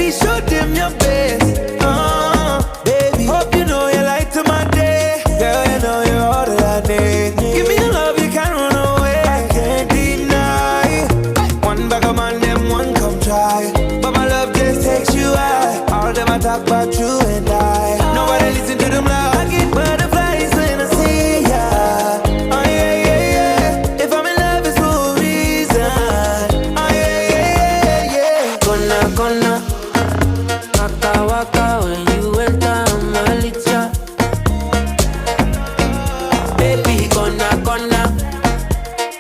baby, show them your best. Baby, hope you know you light to my day. Girl, you know you're all that I need. Give me a love you can't run away. I can't deny. One bag of man, them one come try. But my love just takes you high. All them I talk about you and I. Nobody listen to them loud. I get butterflies when I see ya. Oh yeah, yeah, yeah. If I'm in love, it's for a reason. Oh yeah, yeah, yeah, yeah. Gonna waka waka when you enter my licha. Baby, gonna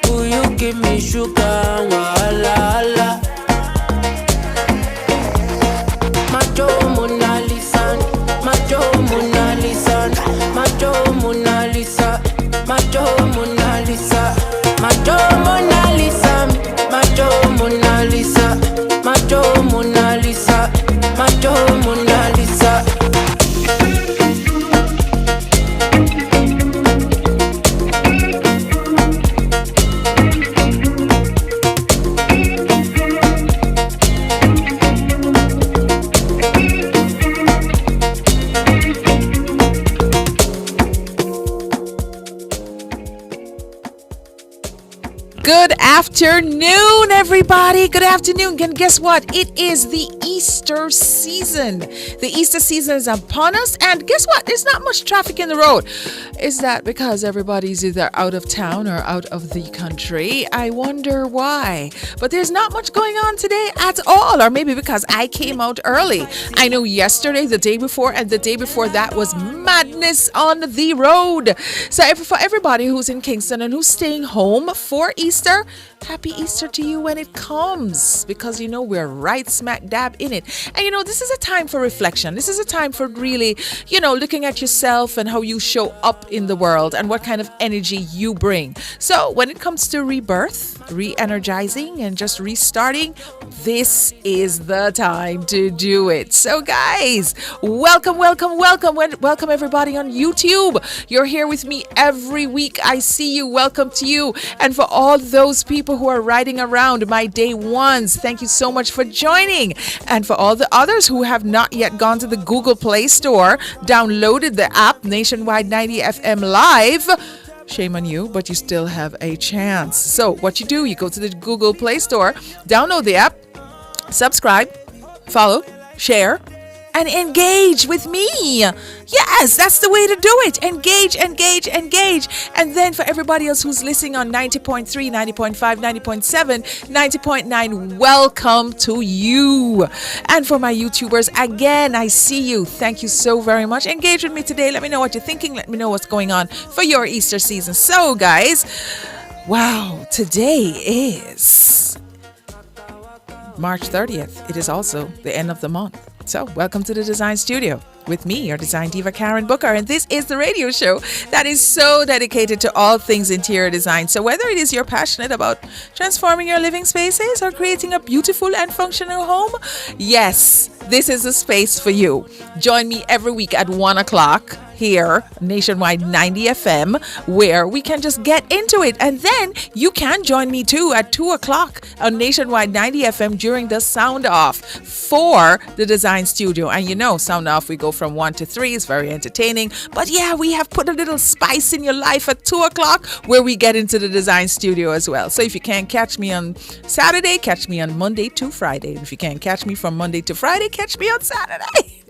will you give me sugar? Wala la. Macho Mona Lisa, Macho Mona Lisa, Macho Mona Lisa, Macho Mona Lisa, Macho Mona Lisa, Macho Mona Lisa, Macho Mona Lisa, Macho Mona Lisa. Good afternoon, everybody. Good afternoon. And guess what? It is the Easter season. The Easter season is upon us. And guess what? There's not much traffic in the road. Is that because everybody's either out of town or out of the country? I wonder why. But there's not much going on today at all. Or maybe because I came out early. I know yesterday, the day before, and the day before that was madness on the road. So for everybody who's in Kingston and who's staying home for Easter, happy Easter to you when it comes, because you know we're right smack dab in it. And you know, this is a time for reflection. This is a time for really, you know, looking at yourself and how you show up in the world and what kind of energy you bring. So when it comes to rebirth, re-energizing and just restarting, this is the time to do it. So guys, welcome everybody on YouTube. You're here with me every week. I see you. Welcome to you. And for all those people who are riding around, my day ones, thank you so much for joining. And for all the others who have not yet gone to the Google Play Store, downloaded the app Nationwide 90 FM Live, shame on you, but you still have a chance. So what you do, you go to the Google Play Store, download the app, subscribe, follow, share, and engage with me. Yes, that's the way to do it. Engage. And then for everybody else who's listening on 90.3, 90.5, 90.7, 90.9, welcome to you. And for my YouTubers, again, I see you. Thank you so very much. Engage with me today. Let me know what you're thinking. Let me know what's going on for your Easter season. So, guys, wow, today is March 30th. It is also the end of the month. So, welcome to the Design Studio with me, your design diva, Karen Booker. And this is the radio show that is so dedicated to all things interior design. So whether it is you're passionate about transforming your living spaces or creating a beautiful and functional home, yes, this is a space for you. Join me every week at 1 o'clock here, Nationwide 90 FM, where we can just get into it. And then you can join me too at 2 o'clock on Nationwide 90 FM during the Sound Off for the Design Studio. And you know, Sound Off, we go from 1 to 3. It's very entertaining. But yeah, we have put a little spice in your life at 2 o'clock where we get into the Design Studio as well. So if you can't catch me on Saturday, catch me on Monday to Friday. If you can't catch me from Monday to Friday, catch me on Saturday.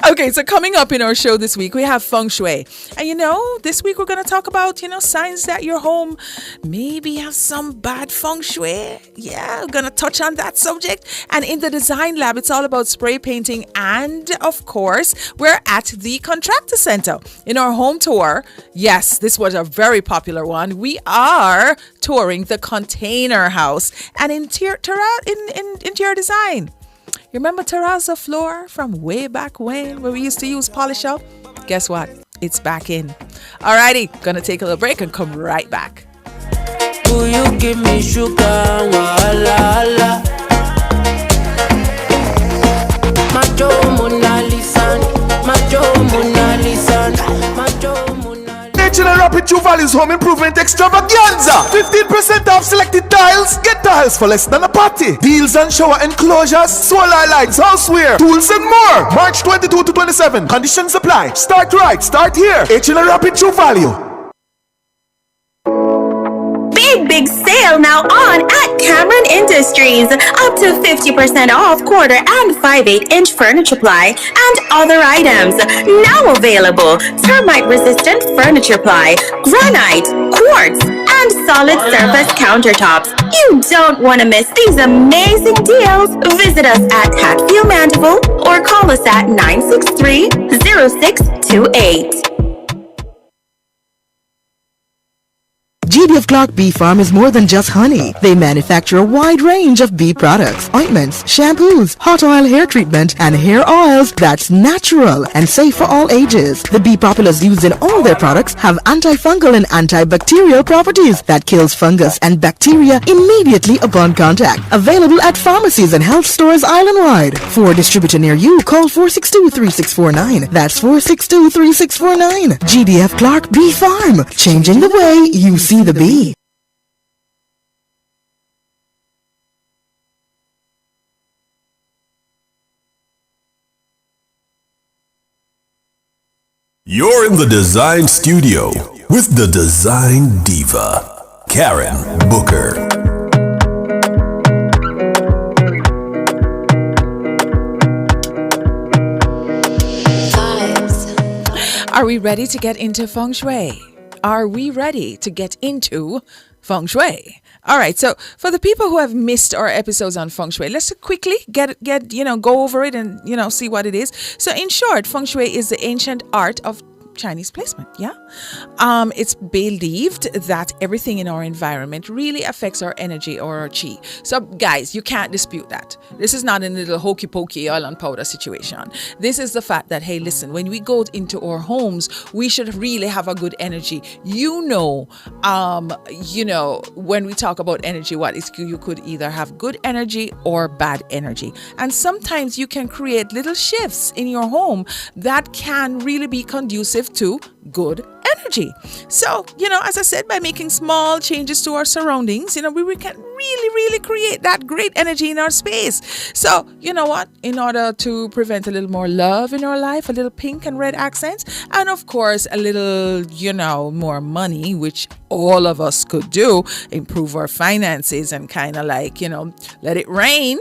Okay, so coming up in our show this week, we have feng shui. And you know, this week we're going to talk about, you know, signs that your home maybe has some bad feng shui. Yeah, we're going to touch on that subject. And in the design lab, it's all about spray painting. And of course, we're at the Contractor Center in our home tour. Yes, this was a very popular one. We are touring the Container House and interior design. You remember terrazzo floor from way back when, where we used to use polish up? Guess what? It's back in. Alrighty, gonna take a little break and come right back. Will you give me sugar? Wala. Macho Mona Lisa, Macho Mona Lisa, Macho Mona Lisa. H&R Rapid True Values Home Improvement Extravaganza. 15% off selected tiles. Get tiles for less than a party. Deals on shower enclosures, solar lights, houseware, tools and more. March 22 to 27. Conditions apply. Start right. Start here. H&R Rapid True Value. Big sale now on at Cameron Industries. Up to 50% off quarter and 5/8-inch furniture ply and other items. Now available. Termite-resistant furniture ply, granite, quartz, and solid surface countertops. You don't want to miss these amazing deals. Visit us at Hatfield Mandeville or call us at 963-0628. GDF Clark Bee Farm is more than just honey. They manufacture a wide range of bee products, ointments, shampoos, hot oil hair treatment, and hair oils that's natural and safe for all ages. The bee populas used in all their products have antifungal and antibacterial properties that kills fungus and bacteria immediately upon contact. Available at pharmacies and health stores island-wide. For a distributor near you, call 462-3649. That's 462-3649. GDF Clark Bee Farm. Changing the way you see the bee. You're in the Dezign studio with the Design Diva, Karen Booker. Are we ready to get into feng shui? Are we ready to get into feng shui? All right. So for the people who have missed our episodes on feng shui, let's quickly get go over it and see what it is. So in short, feng shui is the ancient art of Chinese placement. Yeah. It's believed that everything in our environment really affects our energy or our chi. So guys, you can't dispute that. This is not a little hokey pokey oil and powder situation. This is the fact that, hey, listen, when we go into our homes, we should really have a good energy. When we talk about energy, you could either have good energy or bad energy. And sometimes you can create little shifts in your home that can really be conducive to good energy. So, as I said, by making small changes to our surroundings, we can really create that great energy in our space. So, you know what? In order to prevent a little more love in our life, a little pink and red accents, and of course, a little, more money, which all of us could do, improve our finances and kind of like, let it rain,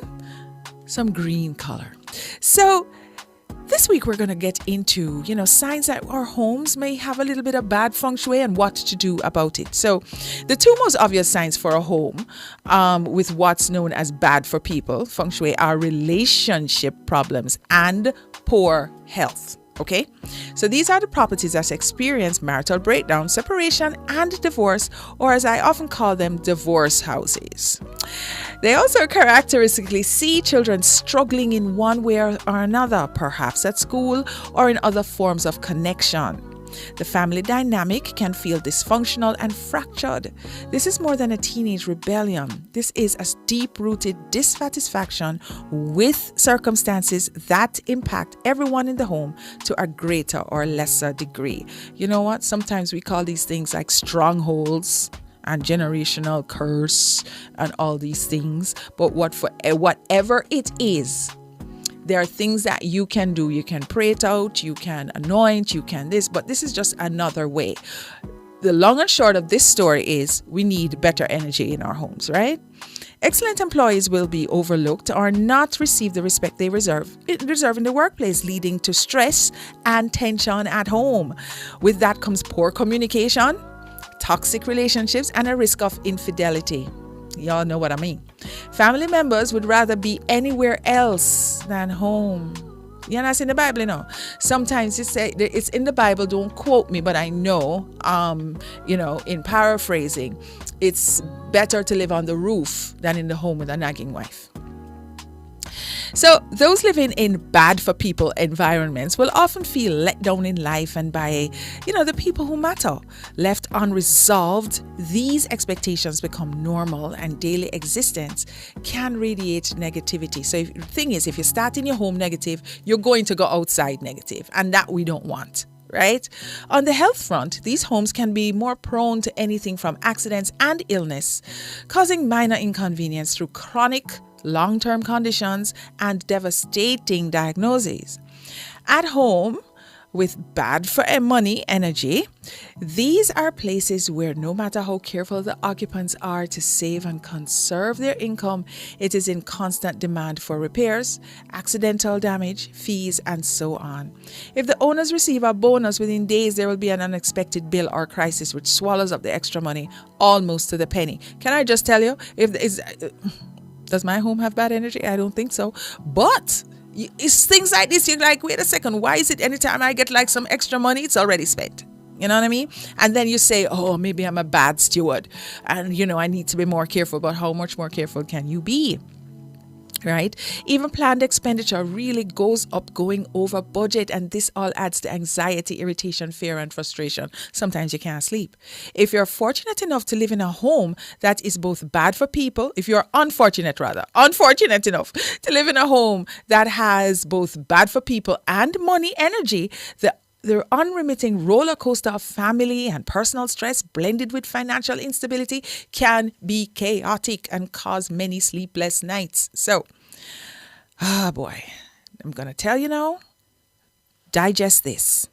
some green color. So, this week, we're going to get into, signs that our homes may have a little bit of bad feng shui and what to do about it. So the two most obvious signs for a home with what's known as bad for people, feng shui, are relationship problems and poor health. Okay, so these are the properties that experience marital breakdown, separation, and divorce, or as I often call them, divorce houses. They also characteristically see children struggling in one way or another, perhaps at school or in other forms of connection. The family dynamic can feel dysfunctional and fractured. This is more than a teenage rebellion. This is a deep-rooted dissatisfaction with circumstances that impact everyone in the home to a greater or lesser degree. You know what? Sometimes we call these things like strongholds and generational curse and all these things. But whatever it is, there are things that you can do. You can pray it out, you can anoint, you can this, but this is just another way. The long and short of this story is we need better energy in our homes, right? Excellent employees will be overlooked or not receive the respect they deserve in the workplace, leading to stress and tension at home. With that comes poor communication, toxic relationships, and a risk of infidelity. Y'all know what I mean. Family members would rather be anywhere else than home. You know, that's in the Bible, Sometimes it's in the Bible, don't quote me, but I know, in paraphrasing, it's better to live on the roof than in the home with a nagging wife. So those living in bad for people environments will often feel let down in life and by, the people who matter. Left unresolved, these expectations become normal and daily existence can radiate negativity. So the thing is, if you start in your home negative, you're going to go outside negative, and that we don't want. right? On the health front, these homes can be more prone to anything from accidents and illness, causing minor inconvenience through chronic long-term conditions and devastating diagnoses. At home, with bad for money energy, these are places where no matter how careful the occupants are to save and conserve their income, it is in constant demand for repairs, accidental damage, fees, and so on. If the owners receive a bonus within days, there will be an unexpected bill or crisis which swallows up the extra money almost to the penny. Can I just tell you, does my home have bad energy? I don't think so. But it's things like this. You're like, wait a second, why is it anytime I get like some extra money, it's already spent? You know what I mean? And then you say, oh, maybe I'm a bad steward. And, I need to be more careful. But how much more careful can you be? Right? Even planned expenditure really goes up going over budget, and this all adds to anxiety, irritation, fear, and frustration. Sometimes you can't sleep. If you're fortunate enough to live in a home that is both bad for people, if you're unfortunate enough to live in a home that has both bad for people and money energy, the unremitting roller coaster of family and personal stress blended with financial instability can be chaotic and cause many sleepless nights. So, boy, I'm going to tell you now, digest this,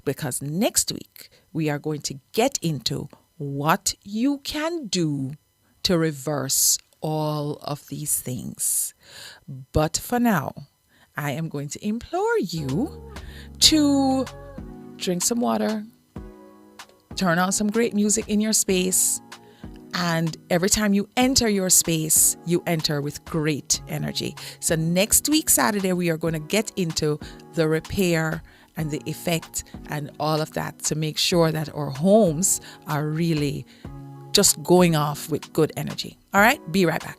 because next week we are going to get into what you can do to reverse all of these things. But for now, I am going to implore you to drink some water, turn on some great music in your space, and every time you enter your space, you enter with great energy. So next week, Saturday, we are going to get into the repair and the effect and all of that to make sure that our homes are really just going off with good energy. All right, be right back.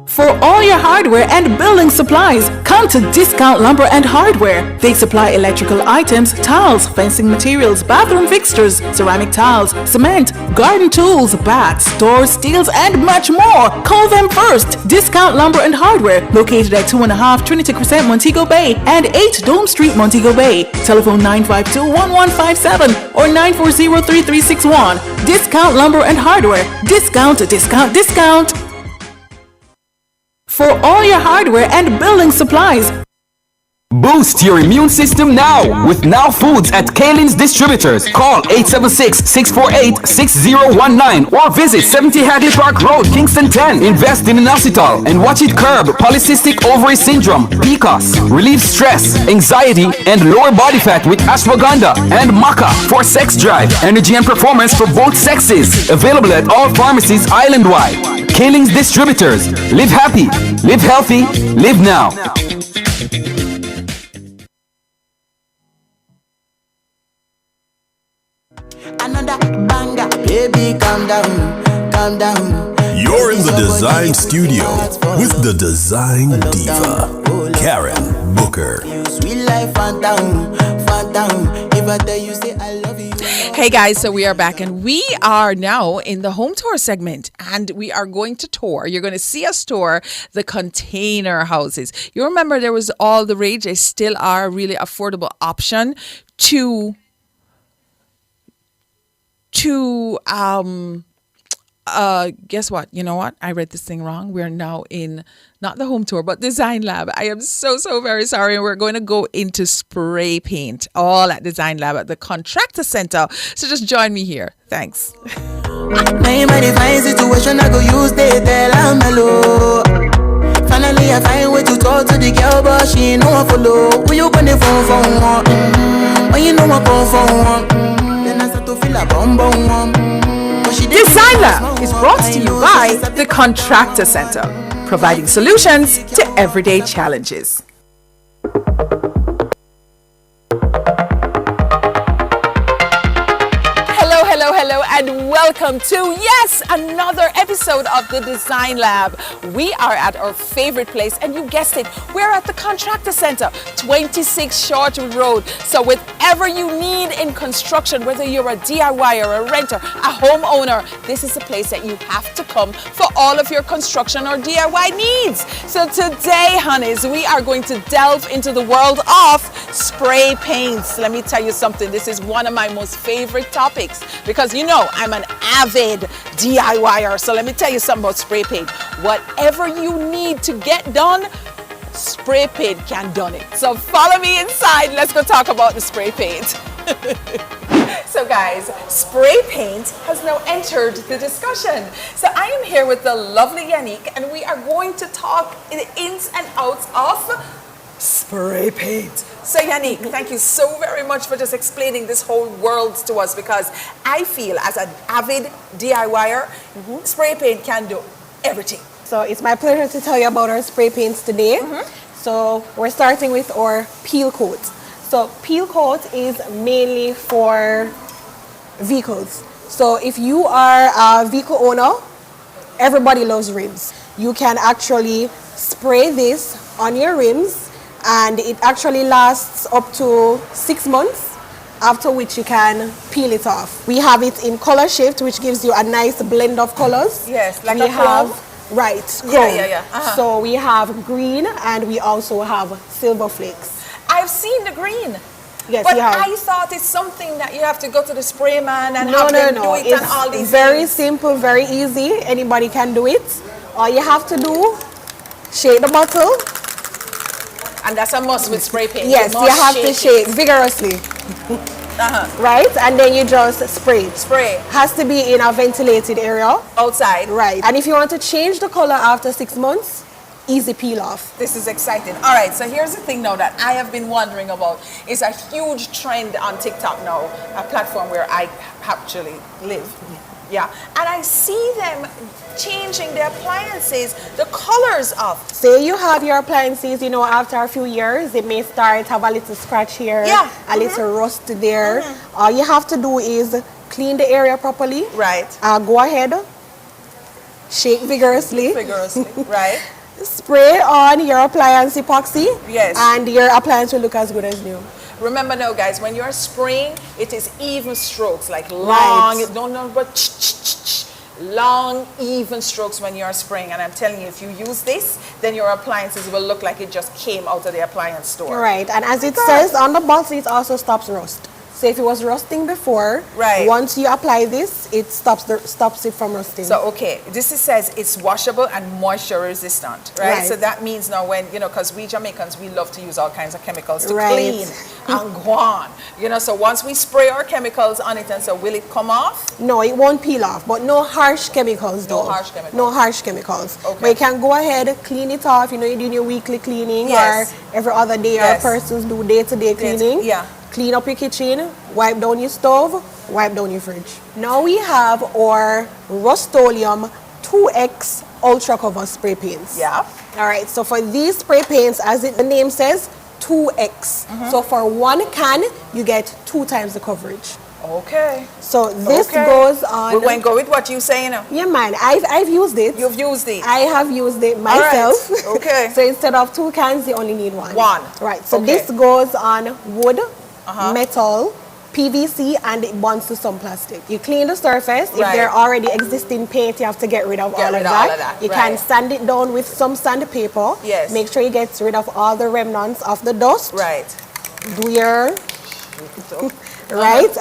For all your hardware and building supplies, come to Discount Lumber and Hardware. They supply electrical items, tiles, fencing materials, bathroom fixtures, ceramic tiles, cement, garden tools, bats, doors, steels, and much more. Call them first. Discount Lumber and Hardware, located at 2.5 Trinity Crescent, Montego Bay, and 8 Dome Street, Montego Bay. Telephone 952-1157 or 940-3361. Discount Lumber and Hardware. Discount, discount, discount. For all your hardware and building supplies. Boost your immune system now with Now Foods at Kalin's Distributors. Call 876-648-6019 or visit 70 Hadley Park Road, Kingston 10. Invest in inositol and watch it curb polycystic ovary syndrome, PCOS, relieve stress, anxiety, and lower body fat with ashwagandha and maca for sex drive, energy, and performance for both sexes. Available at all pharmacies island-wide. Kalin's Distributors. Live happy, live healthy, live now. Another banger, baby, calm down, calm down. You're in the Dezign studio with the Design Diva, Karen Booker. You sweet life, phantom, phantom. If I tell you, say I love you. Hey guys, so we are back and we are now in the home tour segment, and we are going to tour. You're going to see us tour the container houses. You remember there was all the rage. They still are a really affordable option to guess what? You know what? I read this thing wrong. We're now in not the home tour, but Design Lab. I am so very sorry. We're going to go into spray paint, all at Design Lab at the Contractor Center. So just join me here. Thanks. My fine situation, I go use they tell I'm mellow. Finally, I find way to talk to the girl, but she ain't no one follow. Who you gonna phone for one? When you know I call for one, then I start to feel a bum bum. Design Lab is brought to you by the Contractor Center, providing solutions to everyday challenges. Hello, and welcome to, yes, another episode of the Design Lab. We are at our favorite place, and you guessed it, we're at the Contractor Center, 26 Shortwood Road. So whatever you need in construction, whether you're a DIYer, a renter, a homeowner, this is the place that you have to come for all of your construction or DIY needs. So today, honeys, we are going to delve into the world of spray paints. Let me tell you something, this is one of my most favorite topics because you know I'm an avid DIYer. So let me tell you something about spray paint. Whatever you need to get done, spray paint can done it. So follow me inside, let's go talk about the spray paint. So guys, spray paint has now entered the discussion. So I am here with the lovely Yannick, and we are going to talk in the ins and outs of spray paint. So Yannick, thank you so very much for just explaining this whole world to us, because I feel as an avid DIYer, spray paint can do everything. So it's my pleasure to tell you about our spray paints today. So we're starting with our peel coat. So peel coat is mainly for vehicles. So if you are a vehicle owner, everybody loves rims. You can actually spray this on your rims, and it actually lasts up to 6 months, after which you can peel it off. We have it in color shift, which gives you a nice blend of colors. Yes, like we a chrome? Right, chrome. So we have green, and we also have silver flakes. I've seen the green. Yes, but you have. I thought it's something that you have to go to the spray man and have them do it and all these It's very things. simple, very easy. Anybody can do it. All you have to do, shake the bottle. And that's a must with spray paint. Yes, you have to shake vigorously. Right? And then you just spray it. Spray. Has to be in a ventilated area. Outside. Right. And if you want to change the color after 6 months, easy peel off. This is exciting. All right, so here's the thing now that I have been wondering about. It's a huge trend on TikTok now, a platform where I actually live. Yeah, and I see them changing the appliances, the colors of. Say you have your appliances, you know, after a few years, it may start have a little scratch here, a little rust there. All you have to do is clean the area properly. Right. Go ahead, shake vigorously. Vigorously, right. Spray on your appliance epoxy. Yes. And your appliance will look as good as new. Remember now, guys, when you're spraying, it is even strokes, like long, long, even strokes when you're spraying. And I'm telling you, if you use this, then your appliances will look like it just came out of the appliance store. Right, and as it says on the bottle, it also stops rust. So if it was rusting before, once you apply this, it stops it from rusting. So okay, this says it's washable and moisture resistant, right? So that means now when, you know, because we Jamaicans, we love to use all kinds of chemicals to clean and go on. You know, so once we spray our chemicals on it, and so will it come off? No, it won't peel off, but no harsh chemicals though. No harsh chemicals. No harsh chemicals. Okay. But you can go ahead, clean it off, you know, you're doing your weekly cleaning or every other day, or persons do day-to-day cleaning. Clean up your kitchen, wipe down your stove, wipe down your fridge. Now we have our Rust-Oleum 2X Ultra Cover spray paints. Yeah. All right, so for these spray paints, as the name says, 2X. So for 1 can, you get 2 times the coverage. Okay. So this goes on. We're going to go with what you say now. Yeah, man. I've used it. You've used it. I have used it myself. All right. Okay. So instead of 2 cans, you only need 1. 1. Right. So this goes on wood, metal, PVC, and it bonds to some plastic. You clean the surface. If there are already existing paint, you have to get rid of all of that. You can sand it down with some sandpaper. Yes. Make sure you get rid of all the remnants of the dust. Right. Do your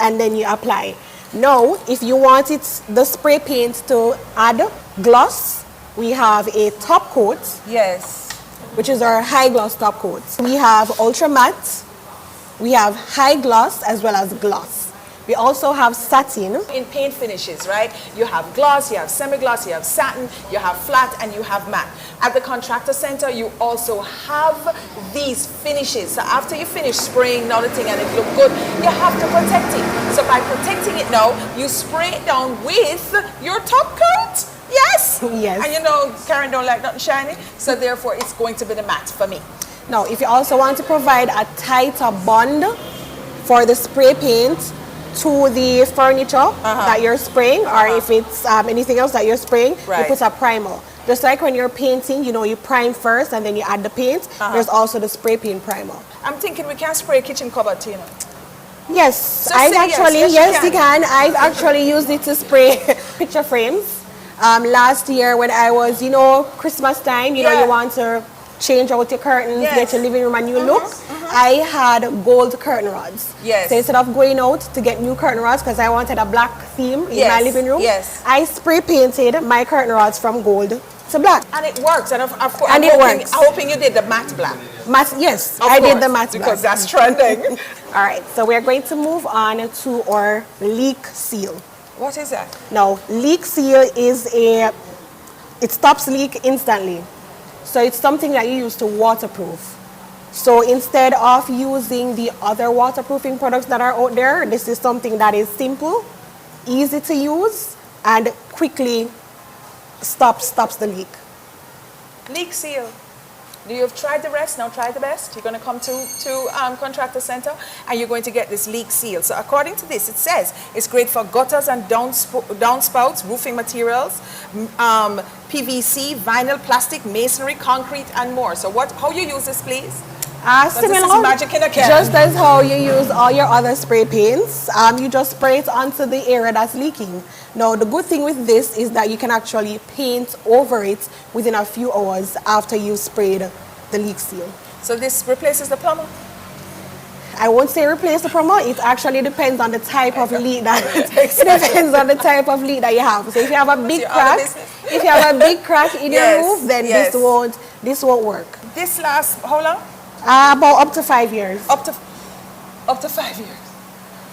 and then you apply. Now, if you want the spray paint to add gloss, we have a top coat. Yes. Which is our high gloss top coat. We have ultra matte. We have high gloss as well as gloss. We also have satin. In paint finishes, right? You have gloss, you have semi-gloss, you have satin, you have flat, and you have matte. At the Contractor Center, you also have these finishes. So after you finish spraying now the thing and it look good, you have to protect it. So by protecting it now, you spray it down with your top coat. Yes? Yes. And you know, Karen don't like nothing shiny, so therefore it's going to be the matte for me. Now, if you also want to provide a tighter bond for the spray paint, to the furniture that you're spraying, or if it's anything else that you're spraying, you put a primer. Just like when you're painting, you know, you prime first and then you add the paint. There's also the spray paint primer. I'm thinking we can spray a kitchen cupboard, you know. Yes, So I've say actually, yes, you can. I've actually used it to spray picture frames. Last year when I was, you know, Christmas time, you know, you want to change out your curtains, get your living room a new look. I had gold curtain rods. Yes. So instead of going out to get new curtain rods, because I wanted a black theme in my living room, I spray painted my curtain rods from gold to black. And it works. And of course, and it works. I'm hoping you did the matte black. Matte, yes, Of I course, did the matte black. because that's trending. All right, so we're going to move on to our leak seal. What is that? Now, leak seal is it stops leak instantly. So it's something that you use to waterproof. So instead of using the other waterproofing products that are out there, this is something that is simple, easy to use, and quickly stops the leak. Leak seal. Do you have tried the rest? Now try the best. You're going to come to Contractor Center and you're going to get this leak seal. So according to this, it says it's great for gutters and downspouts, roofing materials, PVC, vinyl, plastic, masonry, concrete, and more. So how you use this, please? Similar, this is magic in a can. just as how you use all your other spray paints, you just spray it onto the area that's leaking. Now, the good thing with this is that you can actually paint over it within a few hours after you sprayed the leak seal. So this replaces the plumber? I won't say replace the plumber. It actually depends on the type of leak that it depends on the type of leak that you have. So if you have a big crack, in your roof, then this won't work. This lasts how long? About up to 5 years. Up to 5 years.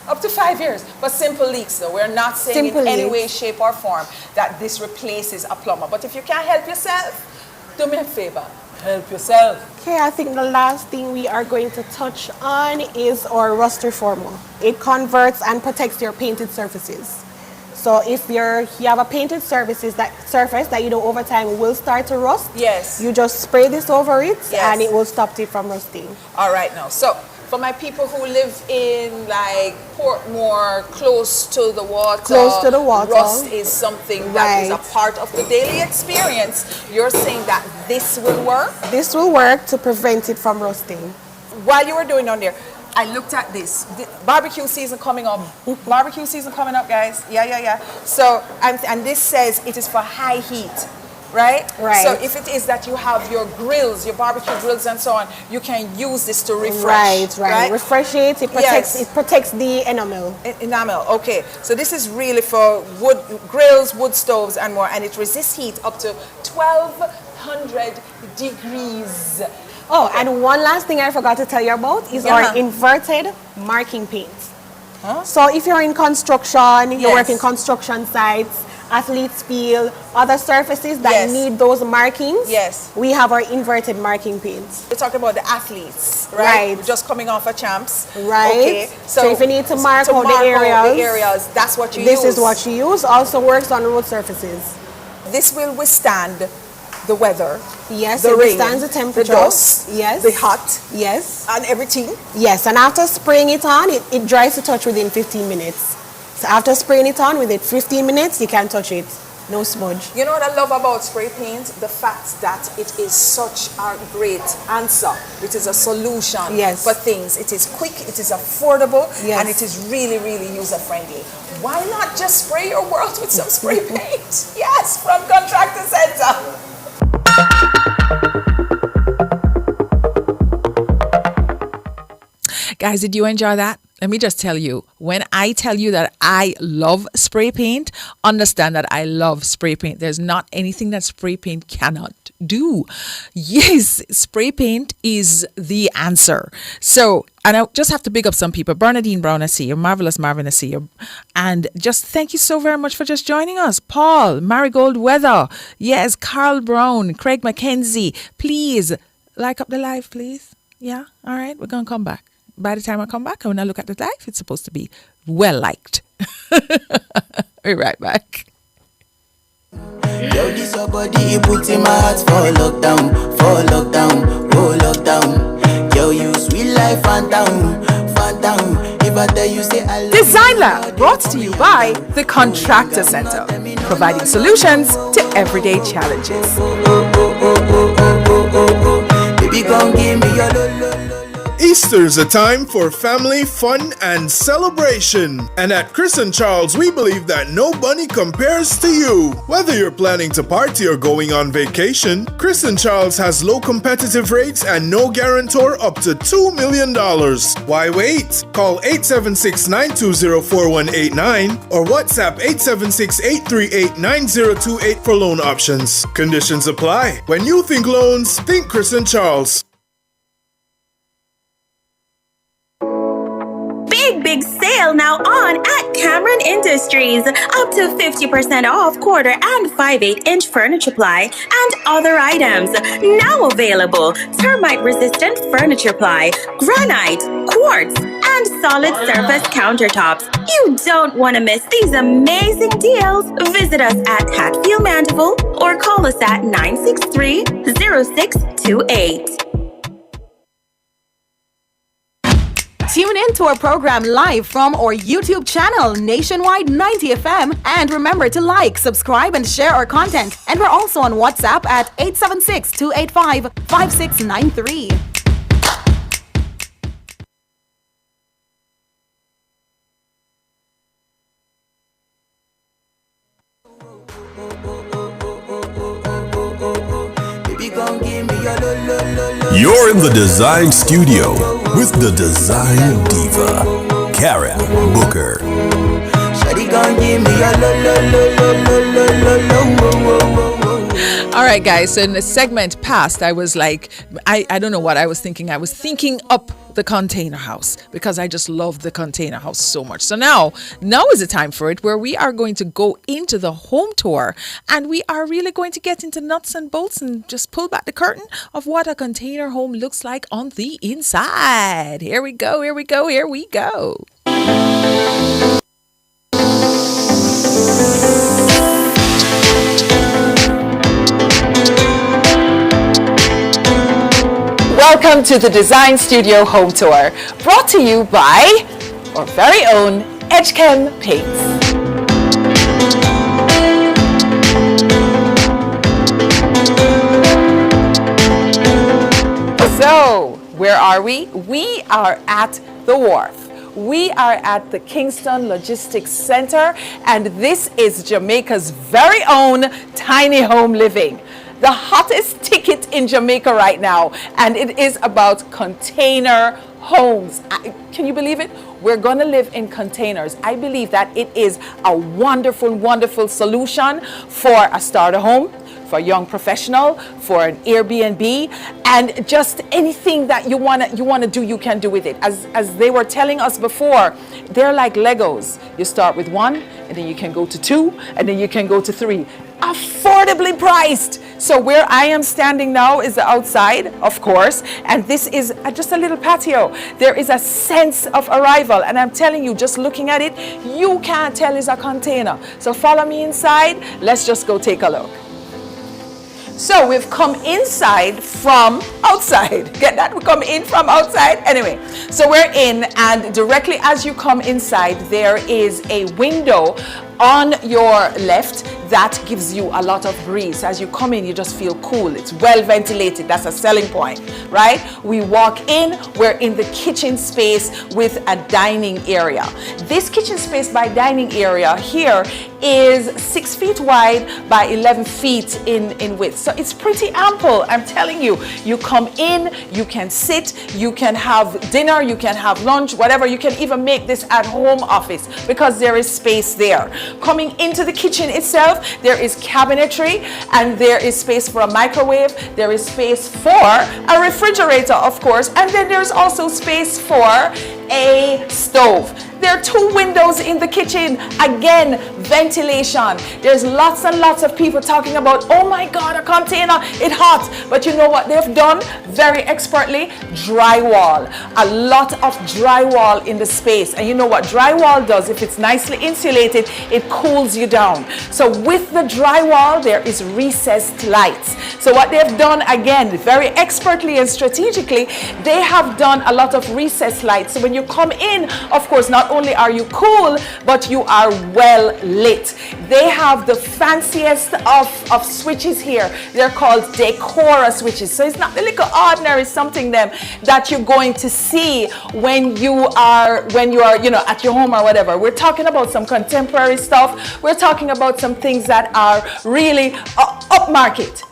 Up to 5 years. But simple leaks though. We're not saying Simple in any leaks. way, shape or form that this replaces a plumber. But if you can't help yourself, do me a favor. Help yourself. Okay, I think the last thing we are going to touch on is our rust reformer. It converts and protects your painted surfaces. So if you have a painted surface that you know over time will start to rust, you just spray this over it and it will stop it from rusting. All right now. So for my people who live in like Portmore, close to the water, rust is something that is a part of the daily experience. You're saying that this will work? This will work to prevent it from rusting. While you were doing down there, I looked at this. Barbecue season coming up. Barbecue season coming up, guys. Yeah. So, and this says it is for high heat, right? Right. So if it is that you have your grills, your barbecue grills and so on, you can use this to refresh. Right. Refresh it. It protects the enamel. Enamel. Okay. So this is really for wood grills, wood stoves, and more, and it resists heat up to 1200 degrees. Oh, and one last thing I forgot to tell you about is our inverted marking paint. So if you're in construction, you work in construction sites, athletes field, other surfaces that need those markings, we have our inverted marking paint. We're talking about the athletes, right? Just coming off a champs. Right. Okay. So if you need to mark out the areas, that's what you use. This is what you use. Also works on road surfaces. This will withstand the weather. Yes, the it rain, withstands the temperature. The dust, yes, the hot, yes, and everything. Yes, and after spraying it on, it dries to touch within 15 minutes. So after spraying it on, within 15 minutes, you can touch it. No smudge. You know what I love about spray paint? The fact that it is such a great answer. It is a solution for things. It is quick, it is affordable, and it is really, really user-friendly. Why not just spray your world with some spray paint? Yes, from Contractor Center. Guys, did you enjoy that? Let me just tell you, when I tell you that I love spray paint, understand that I love spray paint. There's not anything that spray paint cannot do. Yes, spray paint is the answer. So, and I just have to big up some people. Bernadine Brown, I see you. Marvelous Marvin, I see you. And just thank you so very much for just joining us. Paul, Marigold Weather. Yes, Carl Brown, Craig McKenzie. Please, like up the live, please. Yeah, all right, we're going to come back. By the time I come back, when I look at the live, it's supposed to be well liked. We're right back. Yo, this your body, put in my heart for lockdown, oh lockdown. Yo, you sweet life, phantom. If I tell you say I love Design Lab, brought to you by the Contractor Center, providing solutions to everyday challenges. Baby, gon' give me your lo. Easter's a time for family, fun, and celebration. And at Chris and Charles, we believe that no bunny compares to you. Whether you're planning to party or going on vacation, Chris and Charles has low competitive rates and no guarantor up to $2 million. Why wait? Call 876-920-4189 or WhatsApp 876-838-9028 for loan options. Conditions apply. When you think loans, think Chris and Charles. Big sale now on at Cameron Industries. Up to 50% off quarter and 5/8-inch furniture ply and other items. Now available. Termite resistant furniture ply, granite, quartz, and solid surface countertops. You don't want to miss these amazing deals. Visit us at Hatfield Mandeville or call us at 963-0628. Tune in to our program live from our YouTube channel, Nationwide 90 FM. And remember to like, subscribe, and share our content. And we're also on WhatsApp at 876-285-5693. You're in the Design Studio with the Design Diva, Karen Booker. All right, guys. So in the segment past, I was like, I don't know what I was thinking. I was thinking up the container house because I just love the container house so much. So now is the time for it where we are going to go into the home tour and we are really going to get into nuts and bolts and just pull back the curtain of what a container home looks like on the inside. Here we go. Welcome to the Design Studio Home Tour, brought to you by our very own Edgechem Paints. So, where are we? We are at the wharf. We are at the Kingston Logistics Center, and this is Jamaica's very own tiny home living. The hottest ticket in Jamaica right now, and it is about container homes. Can you believe it? We're going to live in containers. I believe that it is a wonderful, wonderful solution for a starter home, for a young professional, for an Airbnb, and just anything that you want to do, you can do with it. As they were telling us before, they're like Legos. You start with 1, and then you can go to 2, and then you can go to 3. Affordably priced. So where I am standing now is the outside, of course, and this is just a little patio. There is a sense of arrival, and I'm telling you, just looking at it, you can't tell it's a container. So follow me inside. Let's just go take a look. So we've come inside from outside. Get that? We come in from outside. Anyway, so we're in, and directly as you come inside, there is a window on your left that gives you a lot of breeze. As you come in, you just feel cool. It's well ventilated. That's a selling point, right? We walk in, we're in the kitchen space with a dining area. This kitchen space by dining area here is 6 feet wide by 11 feet in width. So it's pretty ample, I'm telling you. You come in, you can sit, you can have dinner, you can have lunch, whatever. You can even make this at home office because there is space there. Coming into the kitchen itself, there is cabinetry and there is space for a microwave. There is space for a refrigerator, of course, and then there's also space for a stove. There are 2 windows in the kitchen. Again, ventilation. There's lots and lots of people talking about, oh my God, a container, it's hot. But you know what they've done very expertly? Drywall. A lot of drywall in the space. And you know what drywall does? If it's nicely insulated, it cools you down. So with the drywall, there is recessed lights. So what they've done, again, very expertly and strategically, they have done a lot of recessed lights. So when you come in, of course, not only are you cool, but you are well lit. They have the fanciest of switches here. They're called Decora switches. So it's not the little ordinary something them that you're going to see when you are at your home or whatever. We're talking about some contemporary stuff. We're talking about some things that are really upmarket,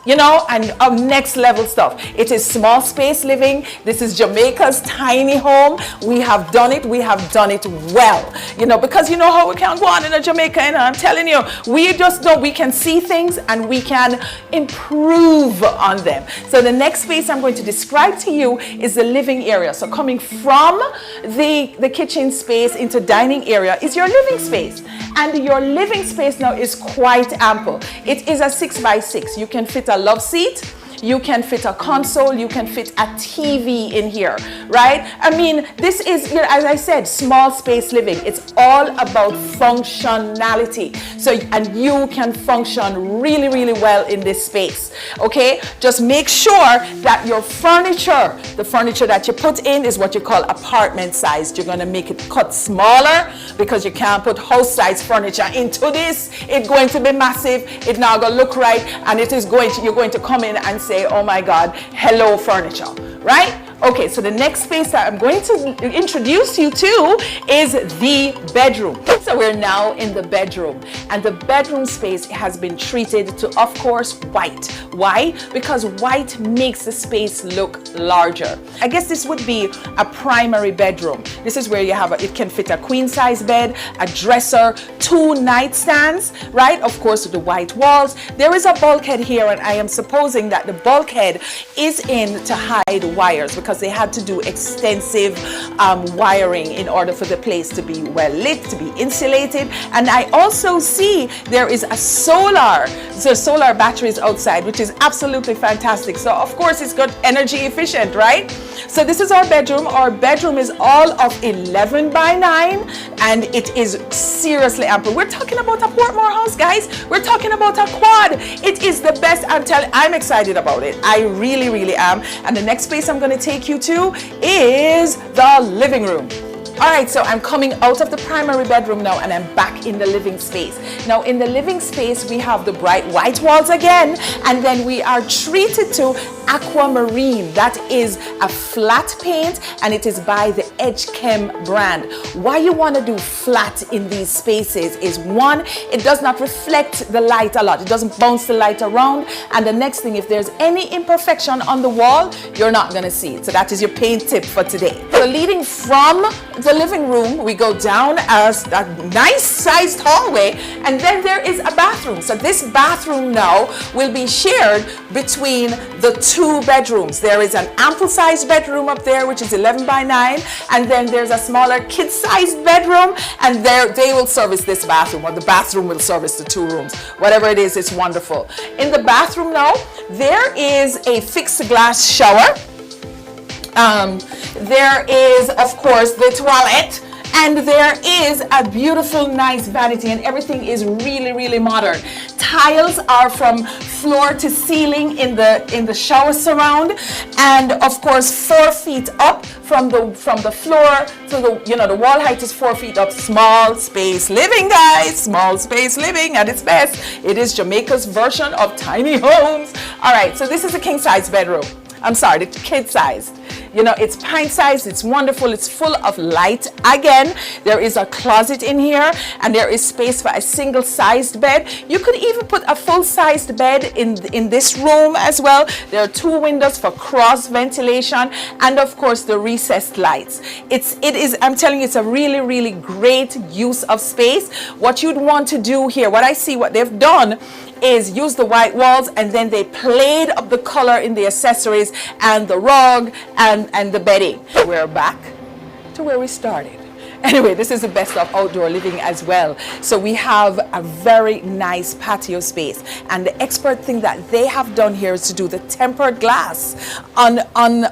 and next level stuff. It is small space living. This is Jamaica's tiny home. We have done it well, because you know how we can go on in a Jamaica, and I'm telling you, we just know we can see things and we can improve on them. So the next space I'm going to describe to you is the living area. So coming from the kitchen space into dining area is your living space. And your living space now is quite ample. It is a 6x6. You can fit a love seat. You can fit a console, you can fit a TV in here, right? I mean, this is, as I said, small space living. It's all about functionality. So, and you can function really, really well in this space, okay? Just make sure that your furniture, the furniture that you put in is what you call apartment sized. You're gonna make it cut smaller because you can't put house size furniture into this. It's going to be massive, it's not gonna look right, and you're going to come in and say, oh my God, hello furniture, right? Okay, so the next space that I'm going to introduce you to is the bedroom. So we're now in the bedroom, and the bedroom space has been treated to, of course, white. Why? Because white makes the space look larger. I guess this would be a primary bedroom. This is where you have it can fit a queen size bed, a dresser, 2 nightstands, right? Of course, with the white walls. There is a bulkhead here, and I am supposing that the bulkhead is in to hide wires, because they had to do extensive wiring in order for the place to be well lit, to be insulated. And I also see there is a solar batteries outside, which is absolutely fantastic. So of course it's got energy efficient, right? So this is our bedroom. Our bedroom is all of 11 by 9, and it is seriously ample. We're talking about a Portmore house, guys. We're talking about a quad. It is the best. I'm excited about it. I really, really am. And the next space I'm going to take you to is the living room. All right, so I'm coming out of the primary bedroom now, and I'm back in the living space. Now in the living space, we have the bright white walls again, and then we are treated to aquamarine. That is a flat paint, and it is by the Edge Chem brand. Why you want to do flat in these spaces is, one, it does not reflect the light a lot. It doesn't bounce the light around. And the next thing, if there's any imperfection on the wall, you're not going to see it. So that is your paint tip for today. So leading from the living room, we go down a nice sized hallway, and then there is a bathroom. So this bathroom now will be shared between the 2 bedrooms. There is an ample sized bedroom up there, which is 11 by 9, and then there's a smaller kid sized bedroom, and they will service this bathroom, or the bathroom will service the 2 rooms. Whatever it is, it's wonderful. In the bathroom now, there is a fixed glass shower. There is, of course, the toilet, and there is a beautiful, nice vanity, and everything is really, really modern. Tiles are from floor to ceiling in the shower surround, and of course 4 feet up from the floor to the wall height is 4 feet up. Small space living, guys. Small space living at its best. It is Jamaica's version of tiny homes. All right, so this is a king size bedroom. I'm sorry, the kid sized. It's pint sized, it's wonderful, it's full of light. Again, there is a closet in here, and there is space for a single sized bed. You could even put a full sized bed in this room as well. There are 2 windows for cross ventilation, and of course the recessed lights. I'm telling you, it's a really, really great use of space. What you'd want to do here, what they've done is use the white walls, and then they played up the color in the accessories and the rug and the bedding. We're back to where we started. Anyway, this is the best of outdoor living as well. So we have a very nice patio space, and the expert thing that they have done here is to do the tempered glass on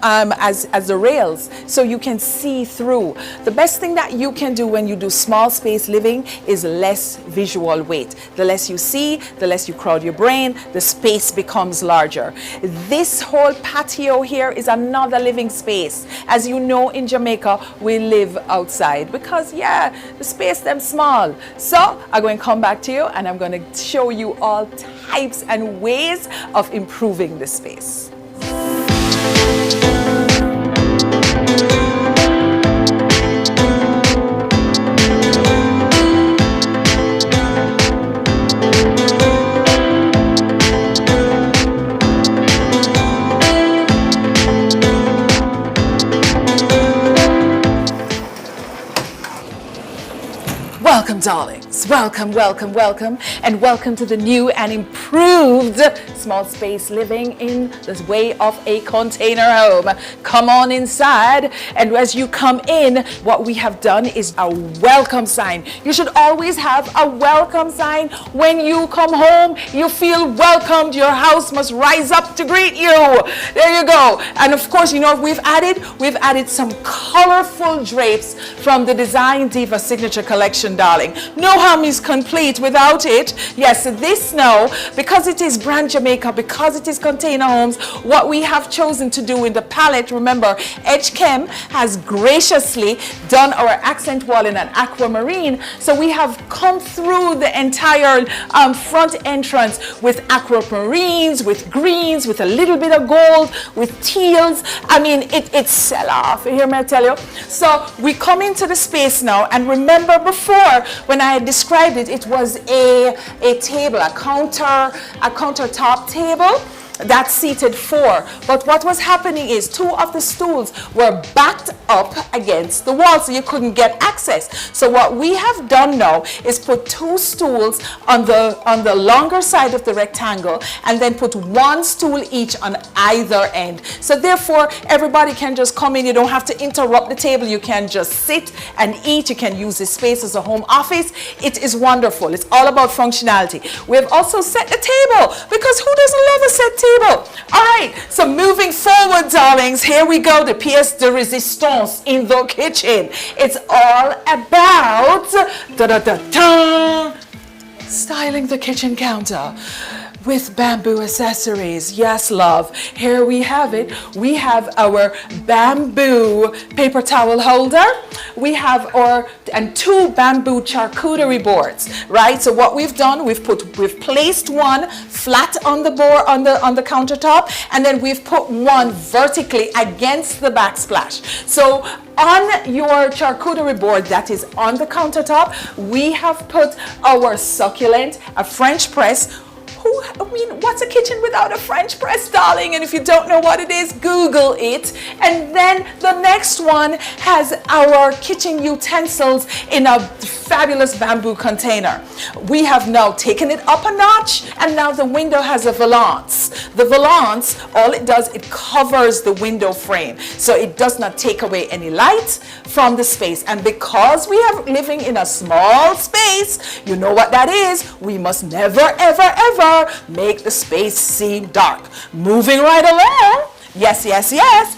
as the rails, so you can see through. The best thing that you can do when you do small space living is less visual weight. The less you see, the less you crowd your brain, the space becomes larger. This whole patio here is another living space. As you know, in Jamaica, we live outside because, yeah, the space them small. So I'm going to come back to you and I'm going to show you all types and ways of improving the space. Welcome, darlings. Welcome, welcome, welcome, and welcome to the new and improved small space living in the way of a container home. Come on inside, and as you come in, what we have done is a welcome sign. You should always have a welcome sign. When you come home, you feel welcomed. Your house must rise up to greet you. There you go. And of course, you know what we've added? We've added some colorful drapes from the Dezign Diva Signature Collection, darling. No home is complete without it. Yes, this now, because it is brand Jamaica, because it is container homes, what we have chosen to do in the palette, remember, HChem has graciously done our accent wall in an aquamarine. So we have come through the entire front entrance with aquamarines, with greens, with a little bit of gold, with teals. I mean, it's sell off. You hear me tell you? So we come into the space now, and remember before, when I described it, it was a table, a countertop table that seated 4. But what was happening is 2 of the stools were backed up against the wall, so you couldn't get access. So what we have done now is put 2 stools on the longer side of the rectangle, and then put 1 stool each on either end. So therefore, everybody can just come in. You don't have to interrupt the table. You can just sit and eat. You can use this space as a home office. It is wonderful. It's all about functionality. We have also set the table, because who doesn't love a set table? All right, so moving forward, darlings, here we go, the pièce de résistance in the kitchen. It's all about styling the kitchen counter with bamboo accessories. Yes, love. Here we have it. We have our bamboo paper towel holder. We have and 2 bamboo charcuterie boards, right? So what we've done, we've placed one flat on the board on the countertop, and then we've put one vertically against the backsplash. So on your charcuterie board that is on the countertop, we have put our succulent, a French press. What's a kitchen without a French press, darling? And if you don't know what it is, Google it. And then the next one has our kitchen utensils in a fabulous bamboo container. We have now taken it up a notch, and now the window has a valance. The valance, all it does, it covers the window frame, so it does not take away any light from the space. And because we are living in a small space, you know what that is. We must never, ever, ever make the space seem dark. Moving right along. Yes, yes, yes.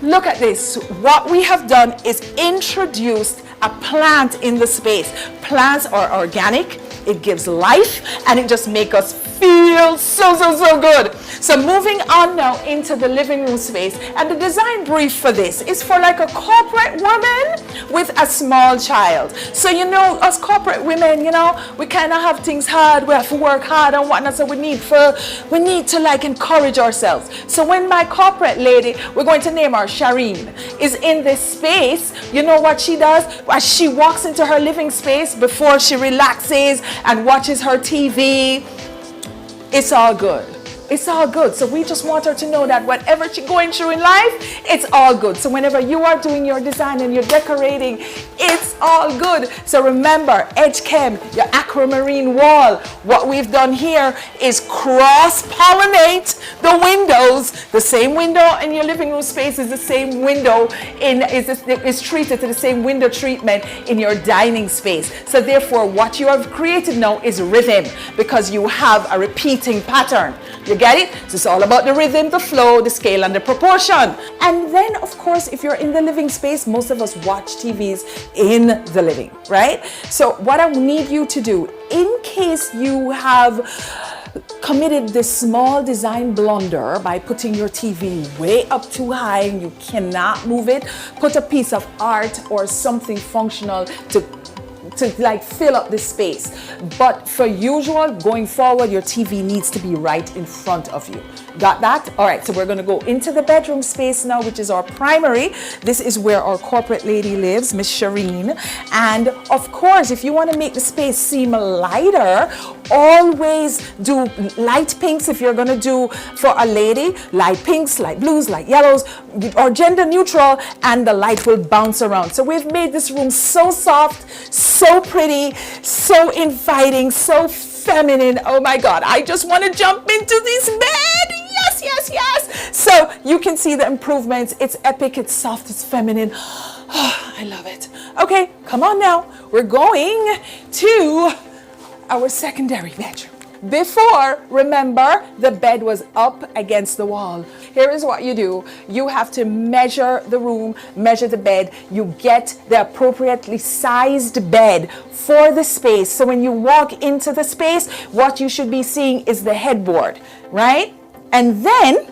Look at this. What we have done is introduced a plant in the space. Plants are organic. It gives life, and it just makes us feel so good. So moving on now into the living room space, and the design brief for this is for like a corporate woman with a small child. So you know, us corporate women, you know, we kind of have things hard. We have to work hard and whatnot. So we need to like encourage ourselves. So when my corporate lady, we're going to name her Shireen, is in this space, you know what she does? As she walks into her living space before she relaxes and watches her TV, it's all good. It's all good. So we just want her to know that whatever she's going through in life, it's all good. So whenever you are doing your design and you're decorating, it's all good. So remember, EdgeChem, your aquamarine wall, what we've done here is cross-pollinate the windows. The same window in your living room space is the same window is treated to the same window treatment in your dining space. So therefore, what you have created now is rhythm, because you have a repeating pattern. You get it? So it's all about the rhythm, the flow, the scale, and the proportion. And then, of course, if you're in the living space, most of us watch TVs in the living, right? So what I need you to do, in case you have committed this small design blunder by putting your TV way up too high and you cannot move it, put a piece of art or something functional to like fill up this space. But for usual, going forward, your TV needs to be right in front of you. Got that? All right, so we're going to go into the bedroom space now, which is our primary. This is where our corporate lady lives, Miss Shireen. And of course, if you want to make the space seem lighter, always do light pinks if you're going to do for a lady, light pinks, light blues, light yellows, or gender neutral, and the light will bounce around. So we've made this room so soft, so pretty, so inviting, so feminine. Oh my God, I just want to jump into this bed. Yes, yes, yes. So you can see the improvements. It's epic, it's soft, it's feminine. Oh, I love it. Okay, come on now. We're going to our secondary bedroom. Before, remember, the bed was up against the wall. Here is what you do. You have to measure the room, measure the bed. You get the appropriately sized bed for the space. So when you walk into the space, what you should be seeing is the headboard, right? And then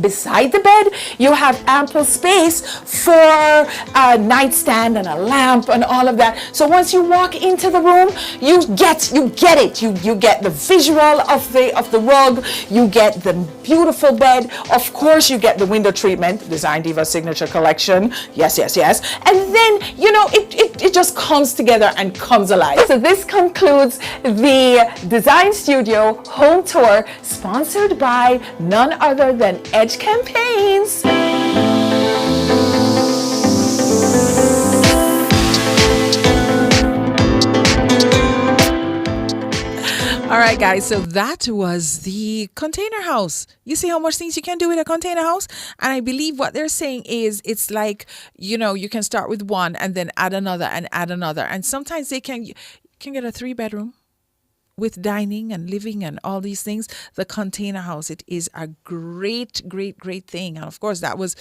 beside the bed, you have ample space for a nightstand and a lamp and all of that. So once you walk into the room, you get it. You get the visual of the rug. You get the beautiful bed. Of course, you get the window treatment, Design Diva Signature Collection. Yes, yes, yes. And then, you know, it just comes together and comes alive. So this concludes the Design Studio home tour, sponsored by none other than Edge Campaigns. All right, guys, so that was the container house. You see how much things you can do with a container house? And I believe what they're saying is it's like, you know, you can start with one and then add another and add another. And sometimes you can get a 3-bedroom with dining and living and all these things. The container house, it is a great, great, great thing. And of course, that was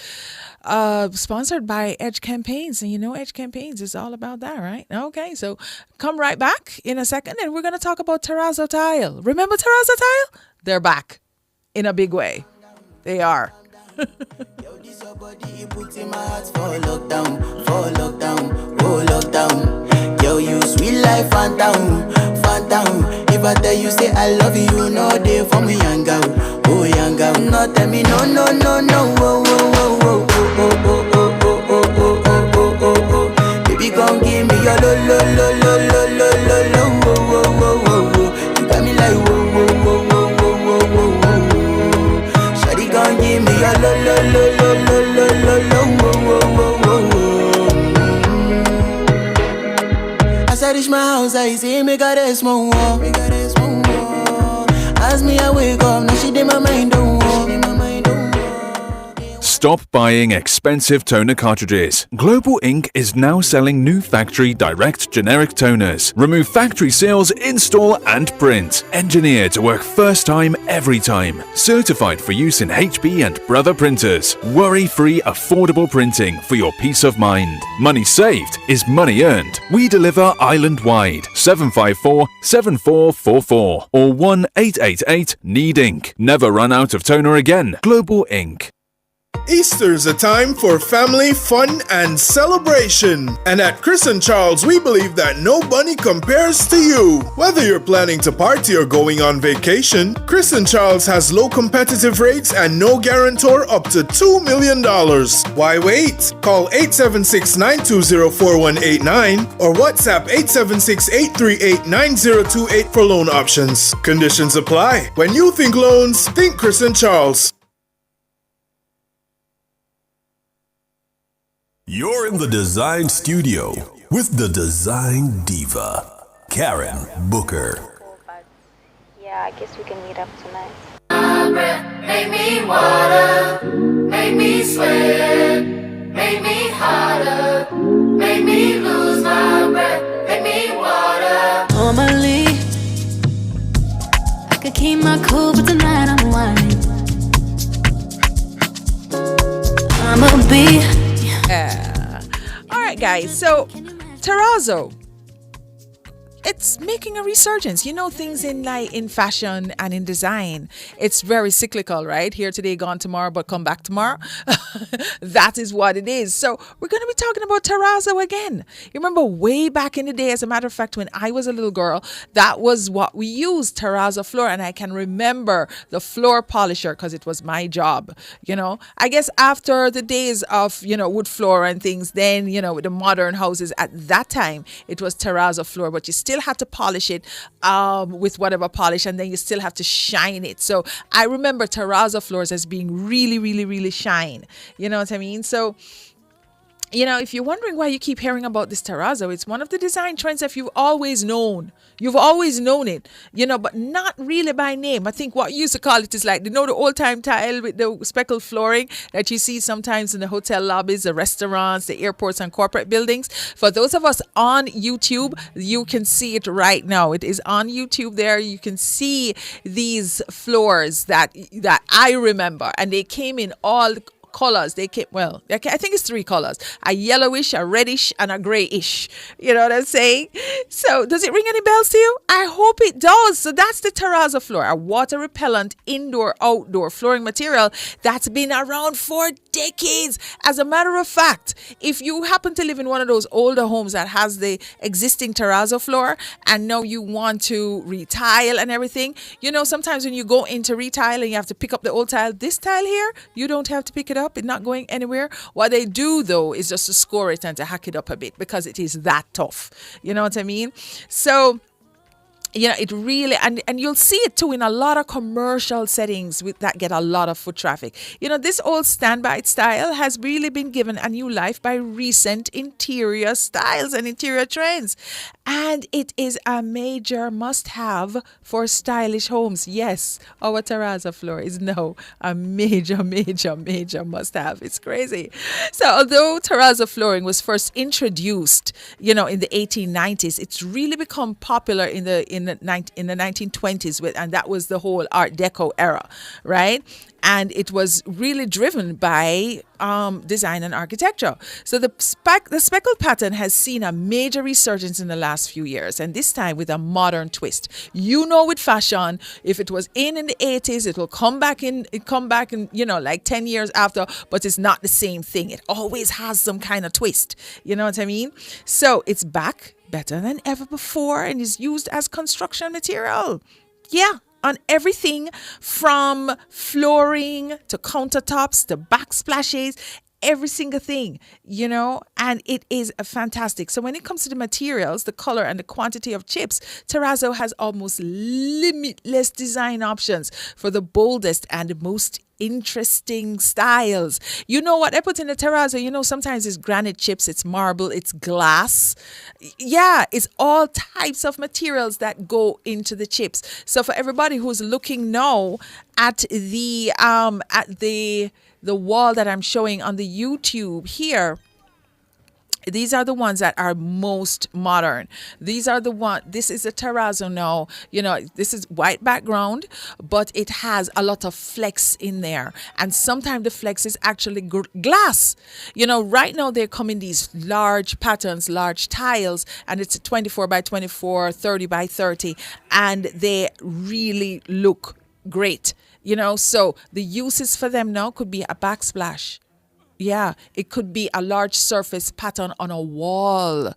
sponsored by Edge Campaigns. And you know, Edge Campaigns is all about that, right? Okay, so come right back in a second and we're going to talk about Terrazzo Tile. Remember Terrazzo Tile? They're back in a big way. They are. Yo, this your body, it puts in my heart for lockdown, oh lockdown. Yo, you sweet life, phantom, phantom. If I tell you say I love you, no day for me, young girl, oh young girl. No tell me no, no, no, no, oh, oh, oh, oh, oh, oh, oh, oh, oh, oh, oh, oh. Baby, come give me your lo, lo, lo, lo, lo, lo, lo, lo, oh, oh, oh, oh, oh. You got me like whoa, whoa, whoa, whoa, whoa, whoa, whoa. Shawty, come give me your lo, lo, lo, lo, lo, lo, lo, lo, oh, oh, oh, oh, oh. As I reach my house, I see me got a small wall. As me I wake up, now she did my mind don't walk. Stop buying expensive toner cartridges. Global Ink is now selling new factory direct generic toners. Remove factory seals, install and print. Engineered to work first time, every time. Certified for use in HP and Brother printers. Worry-free, affordable printing for your peace of mind. Money saved is money earned. We deliver island-wide. 754-7444 or 1-888-NEED-INK. Never run out of toner again. Global Ink. Easter's a time for family, fun, and celebration. And at Chris and Charles, we believe that no bunny compares to you. Whether you're planning to party or going on vacation, Chris and Charles has low competitive rates and no guarantor up to $2 million. Why wait? Call 876-920-4189 or WhatsApp 876-838-9028 for loan options. Conditions apply. When you think loans, think Chris and Charles. You're in the Dezign studio with the Design Diva, Karen Booker. Yeah, I guess we can meet up tonight. Make me water, make me sweat, make me hotter, make me lose my breath, make me water. Normally, I could keep my cool, but tonight I'm whining. I'ma be. All right, guys. So, terrazzo, it's making a resurgence. You know, things in fashion and in design, it's very cyclical, right? Here today, gone tomorrow, but come back tomorrow. That is what it is. So we're going to be talking about terrazzo again. You remember way back in the day, as a matter of fact, when I was a little girl, that was what we used, terrazzo floor. And I can remember the floor polisher because it was my job. You know, I guess after the days of, wood floor and things, then, with the modern houses at that time, it was terrazzo floor, but you still had to polish it with whatever polish, and then you still have to shine it. So I remember terrazzo floors as being really, really, really shine. You know what I mean? So, if you're wondering why you keep hearing about this terrazzo, it's one of the design trends that you've always known. You've always known it, but not really by name. I think what you used to call it is like, the old-time tile with the speckled flooring that you see sometimes in the hotel lobbies, the restaurants, the airports, and corporate buildings. For those of us on YouTube, you can see it right now. It is on YouTube there. You can see these floors that I remember, and they came in all colors. They came, I think it's 3 colors: a yellowish, a reddish, and a grayish. You know what I'm saying? So does it ring any bells to you? I hope it does. So that's the terrazzo floor, a water repellent indoor outdoor flooring material that's been around for decades. As a matter of fact, if you happen to live in one of those older homes that has the existing terrazzo floor and now you want to retile and everything, sometimes when you go into retile and you have to pick up the old tile, this tile here, you don't have to pick it up. It's not going anywhere. What they do though is just to score it and to hack it up a bit because it is that tough. You know what I mean? So it really, and you'll see it too in a lot of commercial settings that get a lot of foot traffic. This old standby style has really been given a new life by recent interior styles and interior trends. And it is a major must-have for stylish homes. Yes, our terrazzo floor is now a major must-have. It's crazy. So although terrazzo flooring was first introduced, in the 1890s, it's really become popular in the 1920s and that was the whole Art Deco era, right? And it was really driven by design and architecture. So the speckled pattern has seen a major resurgence in the last few years, and this time with a modern twist. With fashion, if it was in the 80s, it will come back in, like 10 years after, but it's not the same thing. It always has some kind of twist. You know what I mean? So it's back better than ever before and is used as construction material. Yeah. On everything from flooring to countertops to backsplashes, every single thing, and it is fantastic. So when it comes to the materials, the color and the quantity of chips, terrazzo has almost limitless design options for the boldest and most interesting styles. What I put in the terrazzo, sometimes it's granite chips, it's marble, it's glass. Yeah, it's all types of materials that go into the chips. So for everybody who's looking now at the wall that I'm showing on the YouTube here, these are the ones that are most modern. These are the one. This is a terrazzo now. This is white background, but it has a lot of flex in there. And sometimes the flex is actually glass. Right now they come in these large patterns, large tiles, and it's 24 by 24, 30 by 30, and they really look great. So the uses for them now could be a backsplash. Yeah, it could be a large surface pattern on a wall.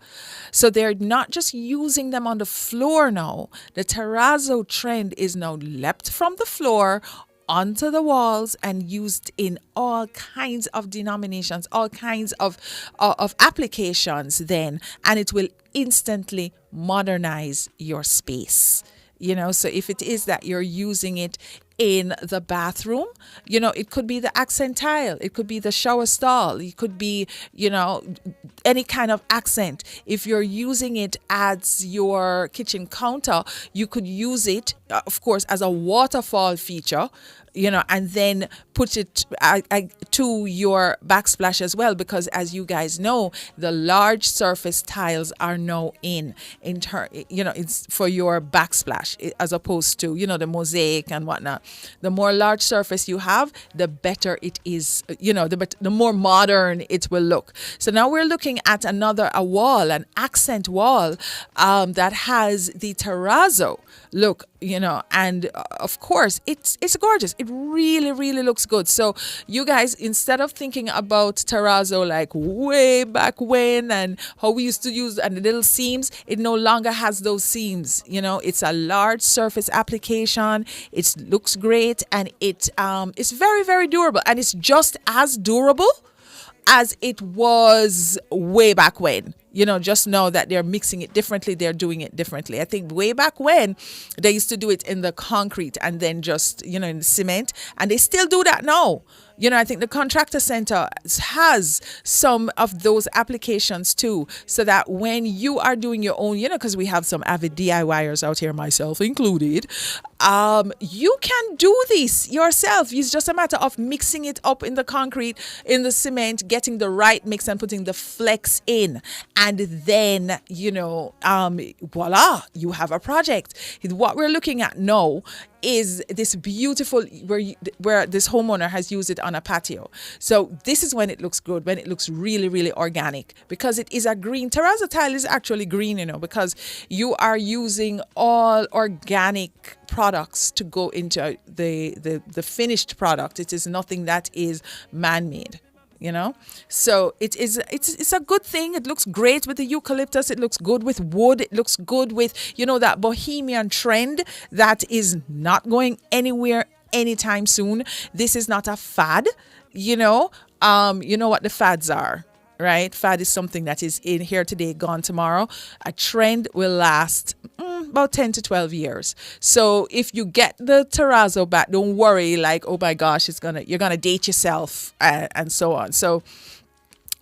So they're not just using them on the floor now. The terrazzo trend is now leapt from the floor onto the walls and used in all kinds of denominations, all kinds of applications then, and it will instantly modernize your space. So if it is that you're using it in the bathroom, it could be the accent tile, it could be the shower stall, it could be, any kind of accent. If you're using it as your kitchen counter, you could use it, of course, as a waterfall feature, and then put it to your backsplash as well, because as you guys know, the large surface tiles are now it's for your backsplash as opposed to, the mosaic and whatnot. The more large surface you have, the better it is, the more modern it will look. So now we're looking at a wall, an accent wall that has the terrazzo look, and of course it's gorgeous. It really, really looks good. So you guys, instead of thinking about terrazzo like way back when and how we used to use and the little seams, it no longer has those seams. It's a large surface application. It looks great, and it's very, very durable, and it's just as durable as it was way back when. Just know that they're mixing it differently. They're doing it differently. I think way back when they used to do it in the concrete and then just, in the cement, and they still do that now. I think the contractor center has some of those applications too, so that when you are doing your own, because we have some avid DIYers out here, myself included, you can do this yourself. It's just a matter of mixing it up in the concrete, in the cement, getting the right mix and putting the flex in. And then, voila, you have a project. What we're looking at now is this beautiful, where this homeowner has used it on a patio. So this is when it looks good, when it looks really, really organic, because it is a green. Terrazzo tile is actually green, because you are using all organic products to go into the finished product. It is nothing that is man-made. So it's a good thing. It looks great with the eucalyptus. It looks good with wood. It looks good with, that bohemian trend that is not going anywhere anytime soon. This is not a fad. You know what the fads are, right? Fad is something that is in here today, gone tomorrow. A trend will last about 10 to 12 years. So if you get the terrazzo back, don't worry like, oh my gosh, you're gonna date yourself and so on. So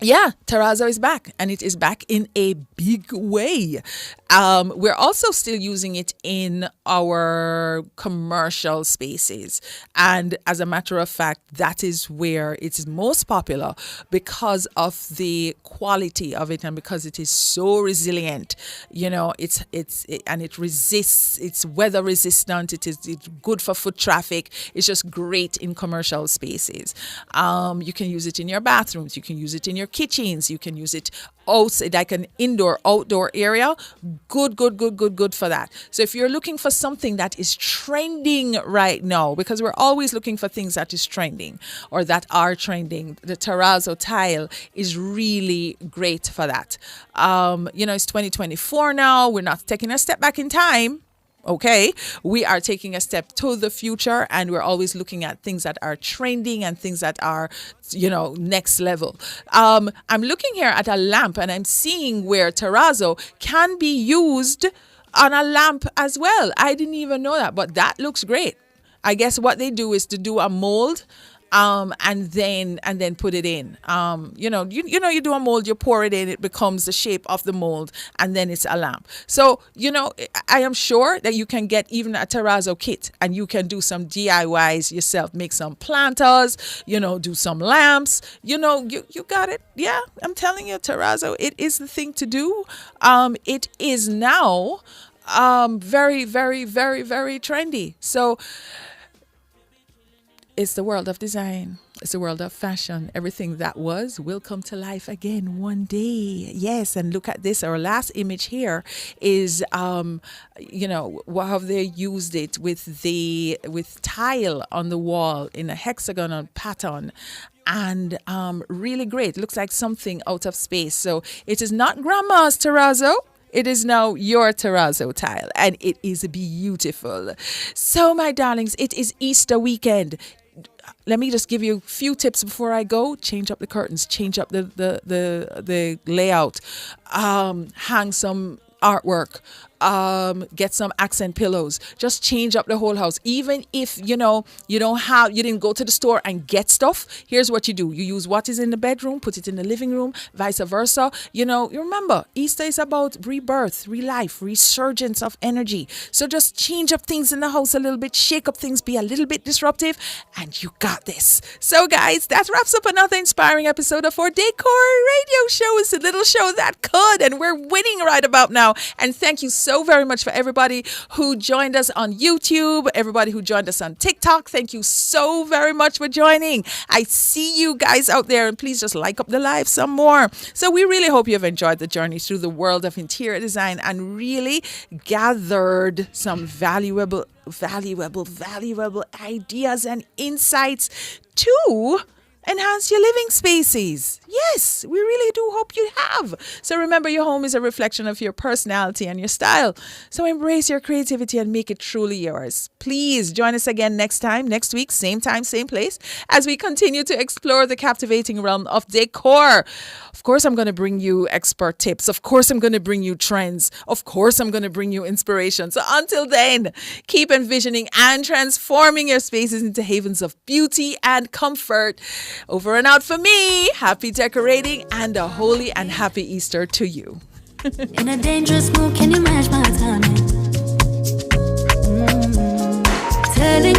yeah, terrazzo is back, and it is back in a big way. We're also still using it in our commercial spaces. And as a matter of fact, that is where it is most popular because of the quality of it and because it is so resilient. It resists, it's weather resistant, it's good for foot traffic. It's just great in commercial spaces. You can use it in your bathrooms, you can use it in your kitchens, you can use it outside, like an outdoor area. Good for that. So if you're looking for something that is trending right now, because we're always looking for things that is trending or that are trending, the terrazzo tile is really great for that. It's 2024 now. We're not taking a step back in time. Okay, we are taking a step to the future, and we're always looking at things that are trending and things that are, next level. I'm looking here at a lamp, and I'm seeing where terrazzo can be used on a lamp as well. I didn't even know that, but that looks great. I guess what they do is to do a mold. And then put it in. You do a mold, you pour it in, it becomes the shape of the mold, and then it's a lamp. So, I am sure that you can get even a terrazzo kit, and you can do some DIYs yourself, make some planters, do some lamps, you got it. Yeah, I'm telling you, terrazzo, it is the thing to do. It is now, very, very, very, very trendy. So, it's the world of design. It's the world of fashion. Everything that was will come to life again one day. Yes, and look at this. Our last image here is, how have they used it with tile on the wall in a hexagonal pattern. And really great. Looks like something out of space. So it is not Grandma's terrazzo. It is now your terrazzo tile, and it is beautiful. So, my darlings, it is Easter weekend. Let me just give you a few tips before I go. Change up the curtains, change up the layout, hang some artwork, get some accent pillows, just change up the whole house. Even if you didn't go to the store and get stuff, here's what you do. You use what is in the bedroom, put it in the living room, vice versa. You remember, Easter is about rebirth, relife, resurgence of energy. So just change up things in the house a little bit, shake up things, be a little bit disruptive, and you got this. So guys, that wraps up another inspiring episode of our Decor Radio Show. It's a little show that could, and we're winning right about now. And thank you so very much for everybody who joined us on YouTube, everybody who joined us on TikTok. Thank you so very much for joining. I see you guys out there, and please just like up the live some more. So we really hope you have enjoyed the journey through the world of interior design and really gathered some valuable ideas and insights to enhance your living spaces. Yes, we really do hope you have. So remember, your home is a reflection of your personality and your style. So embrace your creativity and make it truly yours. Please join us again next week, same time, same place, as we continue to explore the captivating realm of decor. Of course, I'm going to bring you expert tips. Of course, I'm going to bring you trends. Of course, I'm going to bring you inspiration. So until then, keep envisioning and transforming your spaces into havens of beauty and comfort. Over and out for me. Happy decorating and a holy and happy Easter to you. In a dangerous mood, can you match my timing? Telling